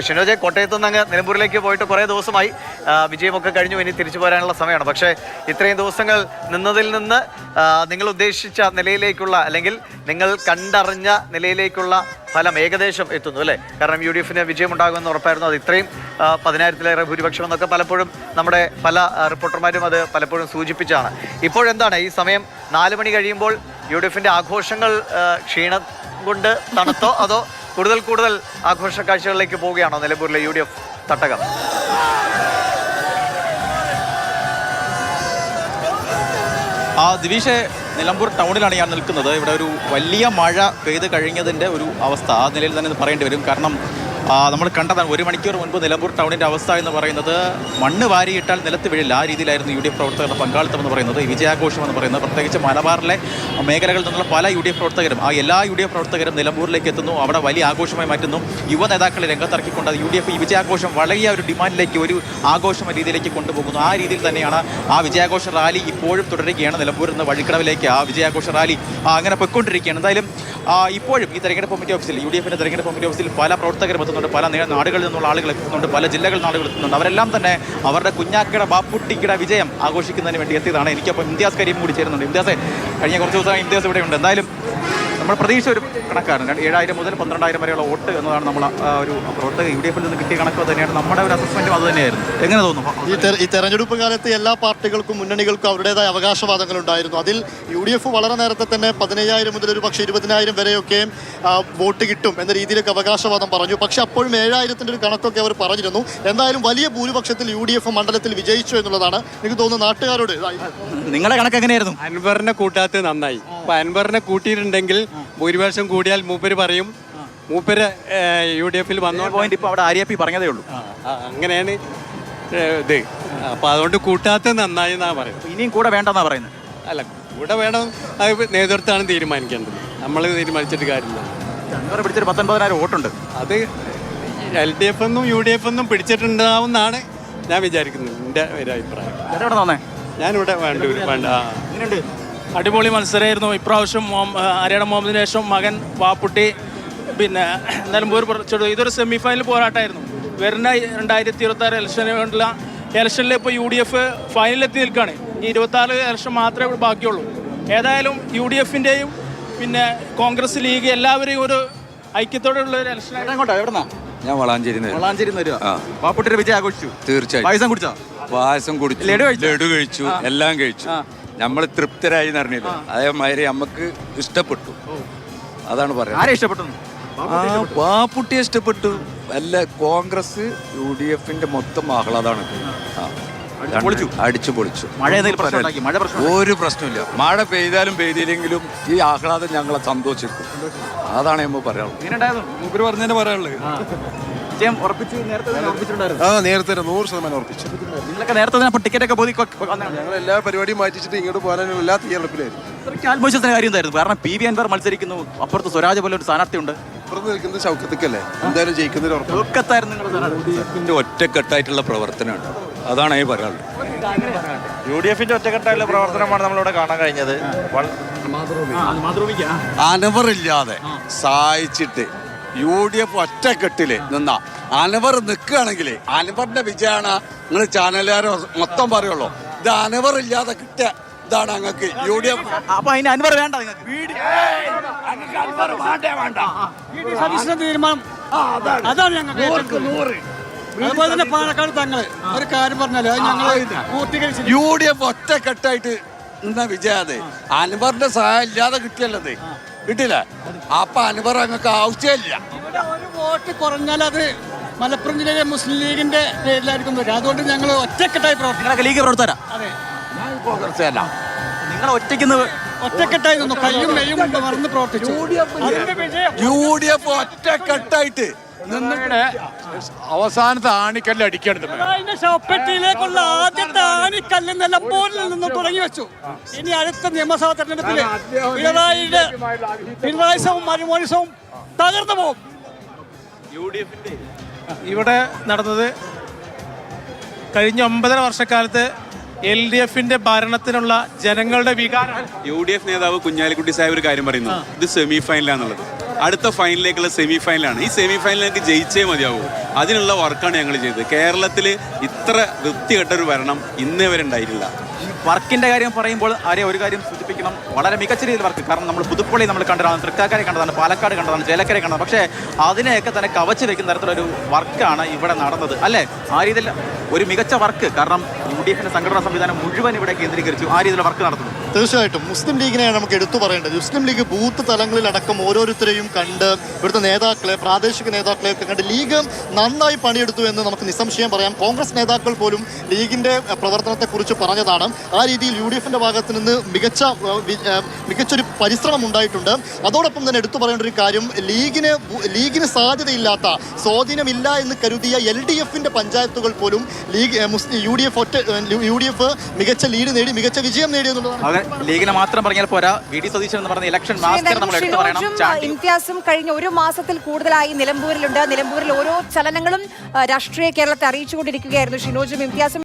ഷിനോജെ, കോട്ടയത്തു നിന്ന് അങ്ങ് നിലമ്പൂരിലേക്ക് പോയിട്ട് കുറേ ദിവസമായി, വിജയമൊക്കെ കഴിഞ്ഞു, ഇനി തിരിച്ചു പോരാനുള്ള സമയമാണ്. പക്ഷേ ഇത്രയും ദിവസങ്ങൾ നിന്നതിൽ നിന്ന് നിങ്ങൾ ഉദ്ദേശിച്ച നിലയിലേക്കുള്ള, അല്ലെങ്കിൽ നിങ്ങൾ കണ്ടറിഞ്ഞ നിലയിലേക്കുള്ള ഫലം ഏകദേശം എത്തുന്നു അല്ലേ? കാരണം UDF-ന് വിജയമുണ്ടാകുമെന്ന് ഉറപ്പായിരുന്നു. അത് ഇത്രയും 10,000-ലേറെ ഭൂരിപക്ഷം എന്നൊക്കെ പലപ്പോഴും നമ്മുടെ പല റിപ്പോർട്ടർമാരും അത് പലപ്പോഴും സൂചിപ്പിച്ചാണ്. ഇപ്പോഴെന്താണ് ഈ സമയം 4 മണി കഴിയുമ്പോൾ UDF-ന്റെ ആഘോഷങ്ങൾ ക്ഷീണം കൊണ്ട് തണുത്തോ അതോ കൂടുതൽ ആഘോഷ കാഴ്ചകളിലേക്ക് പോവുകയാണോ നിലമ്പൂരിലെ UDF തട്ടകം? ദിവിഷെ, നിലമ്പൂർ ടൗണിലാണ് ഞാൻ നിൽക്കുന്നത്. ഇവിടെ ഒരു വലിയ മഴ പെയ്ത് കഴിഞ്ഞതിൻ്റെ ഒരു അവസ്ഥ ആ നിലയിൽ തന്നെ പറയേണ്ടി വരും. കാരണം നമ്മൾ കണ്ടതാണ് 1 മണിക്കൂർ മുൻപ് നിലമ്പൂർ ടൗണിൻ്റെ അവസ്ഥ എന്ന് പറയുന്നത് മണ്ണ് വാരിയിട്ടാൽ നിലത്ത് വീഴില്ല. ആ രീതിയിലായിരുന്നു UDF പ്രവർത്തകരുടെ പങ്കാളിത്തം എന്ന് പറയുന്നത്, ഈ വിജയാഘോഷം എന്ന് പറയുന്നത്. പ്രത്യേകിച്ച് മലബാറിലെ മേഖലകളിൽ നിന്നുള്ള പല UDF പ്രവർത്തകരും, ആ എല്ലാ UDF പ്രവർത്തകരും നിലമ്പൂരിലേക്ക് എത്തുന്നു. അവിടെ വലിയ ആഘോഷമായി മാറ്റുന്നു. യുവ നേതാക്കളെ രംഗത്തിറക്കിക്കൊണ്ട് UDF ഈ വിജയാഘോഷം വലിയ ഒരു ഡിമാൻഡിലേക്ക്, ഒരു ആഘോഷ രീതിയിലേക്ക് കൊണ്ടുപോകുന്നു. ആ രീതിയിൽ തന്നെയാണ് ആ വിജയാഘോഷ റാലി ഇപ്പോഴും തുടരുകയാണ്. നിലമ്പൂരിൽ നിന്ന് വഴിക്കടവിലേക്ക് ആ വിജയാഘോഷ റാലി അങ്ങനെ പൊയ്ക്കൊണ്ടിരിക്കുകയാണ്. എന്തായാലും ഇപ്പോഴും ഈ തെരഞ്ഞെടുപ്പ് കമ്മിറ്റി ഓഫീസിൽ, UDF-ന്റെ തെരഞ്ഞെടുപ്പ് കമ്മിറ്റി ഓഫീസിൽ പല പ്രവർത്തകരും എത്തുന്നുണ്ട്, പല നാടുകളിൽ നിന്നുള്ള ആളുകൾ എത്തുന്നുണ്ട്, പല ജില്ലകളിൽ നിന്ന് ആളുകൾ എത്തുന്നുണ്ട്. അവരെല്ലാം തന്നെ അവരുടെ കുഞ്ഞാക്കയുടെ ബാപ്പുട്ടിക്കയുടെ വിജയം ആഘോഷിക്കുന്നതിന് വേണ്ടി എത്തിയതാണ്. എനിക്കപ്പം ഇംതിയാസ് കരീം കൂടി ചേരുന്നുണ്ട്. ഇംതിയാസെ, കഴിഞ്ഞ കുറച്ച് ദിവസമായി ഇംതിയാസ് ഇവിടെ ഉണ്ട്. എന്തായാലും നമ്മൾ പ്രതീക്ഷ ഒരു കണക്കാണ്, 7,000 മുതൽ 12,000 വരെയുള്ള വോട്ട് എന്നതാണ് നമ്മൾ ഒരു പ്രവർത്തക UDF-ൽ നിന്ന് കിട്ടിയ കണക്ക് തന്നെയാണ്. നമ്മുടെ ഒരു അസസ്മെൻറ്റും അത് തന്നെയായിരുന്നു. എങ്ങനെ തോന്നുന്നു? ഈ തെരഞ്ഞെടുപ്പ് കാലത്ത് എല്ലാ പാർട്ടികൾക്കും മുന്നണികൾക്കും അവരുടേതായ അവകാശവാദങ്ങൾ ഉണ്ടായിരുന്നു. അതിൽ UDF വളരെ നേരത്തെ തന്നെ 15,000 മുതൽ ഒരു പക്ഷേ 20,000 വരെയൊക്കെ വോട്ട് കിട്ടും എന്ന രീതിയിലൊക്കെ അവകാശവാദം പറഞ്ഞു. പക്ഷേ അപ്പോഴും 7,000-ൻ്റെ ഒരു കണക്കൊക്കെ അവർ പറഞ്ഞിരുന്നു. എന്തായാലും വലിയ ഭൂരിപക്ഷത്തിൽ UDF മണ്ഡലത്തിൽ വിജയിച്ചു എന്നുള്ളതാണ് എനിക്ക് തോന്നുന്നു. നാട്ടുകാരോട് നിങ്ങളുടെ കണക്ക് എങ്ങനെയായിരുന്നു? അൻവറിനെ കൂട്ടാത്ത നന്നായി. അപ്പൊ അൻവറിനെ കൂട്ടിയിട്ടുണ്ടെങ്കിൽ ഭൂരിപക്ഷം കൂടിയാൽ മൂപ്പര് പറയും മൂപ്പര് UDF-ൽ വന്നോ പോയിന്റ്. ഇപ്പോൾ അവിടെ RAP പറഞ്ഞതേ ഉള്ളൂ. അങ്ങനെയാണ് ഇത്. അപ്പൊ അതുകൊണ്ട് കൂട്ടാത്ത നന്നായി എന്നാ പറയുന്നത്. ഇനിയും കൂടെ വേണ്ടെന്നാ പറയുന്നത്. അല്ല, കൂടെ വേണം, അത് നേതൃത്വമാണ് തീരുമാനിക്കേണ്ടത്. നമ്മൾ തീരുമാനിച്ചിട്ട് കാര്യമില്ല. അൻവർ പിടിച്ചൊരു 19,000 വോട്ടുണ്ട്. അത് LDF-എന്നും UDF-എന്നും പിടിച്ചിട്ടുണ്ടാവുമെന്നാണ് ഞാൻ വിചാരിക്കുന്നത്. എൻ്റെ ഒരു അഭിപ്രായം. ഞാനിവിടെ വേണ്ട. അടിപൊളി മത്സരമായിരുന്നു ഇപ്രാവശ്യം. ആര്യാടൻ മുഹമ്മദിന് ശേഷം മകൻ വാപ്പുട്ടി, പിന്നെ നിലമ്പൂർ ഇതൊരു സെമി ഫൈനൽ പോരാട്ടമായിരുന്നു. വരുന്ന 2026 ഇലക്ഷനിൽ ഇപ്പോൾ UDF ഫൈനലിലെത്തി നിൽക്കുകയാണ്. ഇനി 26 ഇലക്ഷൻ മാത്രമേ ബാക്കിയുള്ളൂ. ഏതായാലും UDF-ൻ്റെയും പിന്നെ കോൺഗ്രസ്, ലീഗ് എല്ലാവരെയും ഒരു ഐക്യത്തോടെയുള്ള ഒരു ഇലക്ഷൻ. ഞാൻ വളാഞ്ചേരി വാപ്പുട്ടിയുടെ വിജയം ആഘോഷിച്ചു. തീർച്ചയായും പായസം കുടിച്ചു, ലഡു കഴിച്ചു, എല്ലാം കഴിച്ചു. നമ്മൾ തൃപ്തരായി എന്നറിഞ്ഞില്ല. അതേമാതിരി നമുക്ക് ഇഷ്ടപ്പെട്ടു. അതാണ് പറയുന്നത്. ഇഷ്ടപ്പെട്ടു? പാപ്പുട്ടിയെ ഇഷ്ടപ്പെട്ടു. അല്ല, കോൺഗ്രസ് UDF-ന്റെ മൊത്തം ആഹ്ലാദമാണ്. അടിച്ചു പൊളിച്ചു. ഒരു പ്രശ്നമില്ല. മഴ പെയ്താലും പെയ്തില്ലെങ്കിലും ഈ ആഹ്ലാദം ഞങ്ങളെ സന്തോഷിക്കും. അതാണ് നമ്മൾ പറയാനുള്ളത്. മൂപ്പര് പറഞ്ഞതിന് പറയാനുള്ളത്. നേരത്തെ 100% ഉറപ്പിച്ചു. ടിക്കറ്റ് ഒക്കെ ഞങ്ങൾ എല്ലാ പരിപാടിയും മാറ്റിച്ചിട്ട് ഇങ്ങോട്ട് പോകാനുള്ള എല്ലാ തയ്യാറെടുപ്പിലായിരുന്നു. ആത്മവിശ്വാസത്തിന് കാര്യം എന്തായിരുന്നു? കാരണം PV അൻവർ മത്സരിക്കുന്നു, അപ്പുറത്ത് സ്വരാജ് പോലെ ഒരു സ്ഥാനാർത്ഥിയുണ്ട്. അപ്പുറത്ത് നിൽക്കുന്നത് ഷൗക്കത്തല്ലേ, എന്തായാലും ജയിക്കുന്നതിന് ഒറ്റക്കെട്ടായിട്ടുള്ള പ്രവർത്തനമാണ്. അതാണ് ഈ പറയാനുള്ളത്. UDF-ന്റെ ഒറ്റക്കെട്ടായുള്ള പ്രവർത്തനമാണ് നമ്മളിവിടെ കാണാൻ കഴിഞ്ഞത്. അനവറില്ലാതെ സഹായിച്ചിട്ട് UDF ഒറ്റക്കെട്ടില് നിന്ന അനവർ നിൽക്കുകയാണെങ്കിൽ അനവറിന്റെ വിജയമാണ്. നിങ്ങൾ ചാനലുകാരോ മൊത്തം പറയുള്ളൂ. ഇത് അനവറില്ലാതെ കിട്ടിയ ഇതാണ് ഞങ്ങൾക്ക് UDF. അപ്പൊ അതിന് അൻവർ വേണ്ട. തീരുമാനം അതാണ് ഞങ്ങൾക്ക്. അതുപോലെ തന്നെ പാലക്കാട് തങ്ങൾ ഒരു കാര്യം പറഞ്ഞാല് UDF ഒറ്റക്കെട്ടായിട്ട് നിന്ന വിജയത് അൻവറിന്റെ സഹായം ഇല്ലാതെ കിട്ടിയല്ലത്, കിട്ടില്ല. അപ്പൊ അൻവർ ഞങ്ങൾക്ക് ആവശ്യമില്ല. ഒരു വോട്ട് കുറഞ്ഞാൽ അത് മലപ്പുറം ജില്ലയിലെ മുസ്ലിം ലീഗിന്റെ പേരിലായിരിക്കും വരിക. അതുകൊണ്ട് ഞങ്ങൾ ഒറ്റക്കെട്ടായി പ്രവർത്തിക്കും. ലീഗ് പ്രവർത്തകരാ? അതെ. നിങ്ങൾ ഒറ്റക്കെട്ടായി നിന്നു, കയ്യും മെയ്യും മറന്ന് പ്രവർത്തിച്ചു. UDF ഒറ്റക്കെട്ടായിട്ട് അവസാനത്തെ ആണിക്കല്ല് അടിക്കേണ്ടത്. ഷോപ്പെട്ടിയിലേക്കുള്ള ആദ്യത്തെ ആണിക്കല്ല് നിലമ്പൂരിൽ നിന്ന് തുടങ്ങി വെച്ചു. ഇനി അടുത്ത നിയമസഭാ തെരഞ്ഞെടുപ്പിൽ പിണറായിസവും മരുമോനിസവും തകർന്നു പോകും. UDF-ന്റെ ഇവിടെ നടന്നത് കഴിഞ്ഞ 9.5 വർഷക്കാലത്ത് LDF-ന്റെ ഭരണത്തിനുള്ള ജനങ്ങളുടെ വികാരം. UDF നേതാവ് കുഞ്ഞാലിക്കുട്ടി സാഹിബ് ഒരു കാര്യം പറയുന്നു, ഇത് സെമി ഫൈനലാന്നുള്ളത്. അടുത്ത ഫൈനലിലേക്കുള്ള സെമി ഫൈനലാണ്. ഈ സെമി ഫൈനലിലേക്ക് ജയിച്ചേ മതിയാവൂ. അതിനുള്ള വർക്കാണ് ഞങ്ങൾ ചെയ്തത്. കേരളത്തിൽ ഇത്ര വൃത്തികെട്ടൊരു ഭരണം ഇന്നേ വരെ ഉണ്ടായിട്ടില്ല. വർക്കിന്റെ കാര്യം പറയുമ്പോൾ ആരെ ഒരു കാര്യം സൂചിപ്പിക്കണം, വളരെ മികച്ച രീതിയിൽ വർക്ക്. കാരണം നമ്മൾ പുതുപ്പള്ളി നമ്മൾ കണ്ടതാണ്, തൃക്കാക്കരെ കണ്ടതാണ്, പാലക്കാട് കണ്ടതാണ്, ചേലക്കരെ കണ്ടതാണ്. പക്ഷേ അതിനെയൊക്കെ തന്നെ കവച്ച് വെക്കുന്ന തരത്തിലൊരു വർക്കാണ് ഇവിടെ നടന്നത് അല്ലേ? ആ രീതിയിൽ ഒരു മികച്ച വർക്ക്. കാരണം UDF സംഘടനാ സംവിധാനം മുഴുവൻ ഇവിടെ കേന്ദ്രീകരിച്ചു ആ രീതിയിൽ വർക്ക് നടത്തുന്നു. തീർച്ചയായിട്ടും മുസ്ലിം ലീഗിനെയാണ് നമുക്ക് എടുത്തു പറയേണ്ടത്. മുസ്ലിം ലീഗ് ബൂത്ത് തലങ്ങളിലടക്കം ഓരോരുത്തരെയും കണ്ട് ഇവിടുത്തെ നേതാക്കളെ, പ്രാദേശിക നേതാക്കളെ ഒക്കെ കണ്ട് ലീഗ് നന്നായി പണിയെടുത്തു എന്ന് നമുക്ക് നിസ്സംശയം പറയാം. കോൺഗ്രസ് നേതാക്കൾ പോലും ലീഗിന്റെ പ്രവർത്തനത്തെക്കുറിച്ച് പറഞ്ഞതാണ്. ആ രീതിയിൽ UDF ഭാഗത്ത് നിന്ന് മികച്ചൊരു പരിശ്രമം ഉണ്ടായിട്ടുണ്ട്. അതോടൊപ്പം തന്നെ എടുത്തു പറയേണ്ട ഒരു കാര്യം, ലീഗിന് സാധ്യതയില്ലാത്ത, സ്വാധീനമില്ല എന്ന് കരുതിയ LDF പഞ്ചായത്തുകൾ പോലും UDF മികച്ച ലീഡ് നേടി, മികച്ച വിജയം നേടി എന്നുള്ളതാണ്. ലീഗിനെ മാത്രം പറഞ്ഞാൽ പോരാ, VD സതീശൻ എന്ന് പറഞ്ഞ ഇലക്ഷൻ മാസ്റ്റർ നമ്മൾ എടുത്തു പറയണം. ഇംതിയാസും കഴിഞ്ഞ ഒരു മാസത്തിൽ കൂടുതലായി നിലമ്പൂരിലുണ്ട്. നിലമ്പൂരിൽ ഓരോ ചലനങ്ങളും രാഷ്ട്രീയ കേരളത്തെ അറിയിച്ചുകൊണ്ടിരിക്കുകയായിരുന്നു. ഷിനോജും ഇംതിയാസും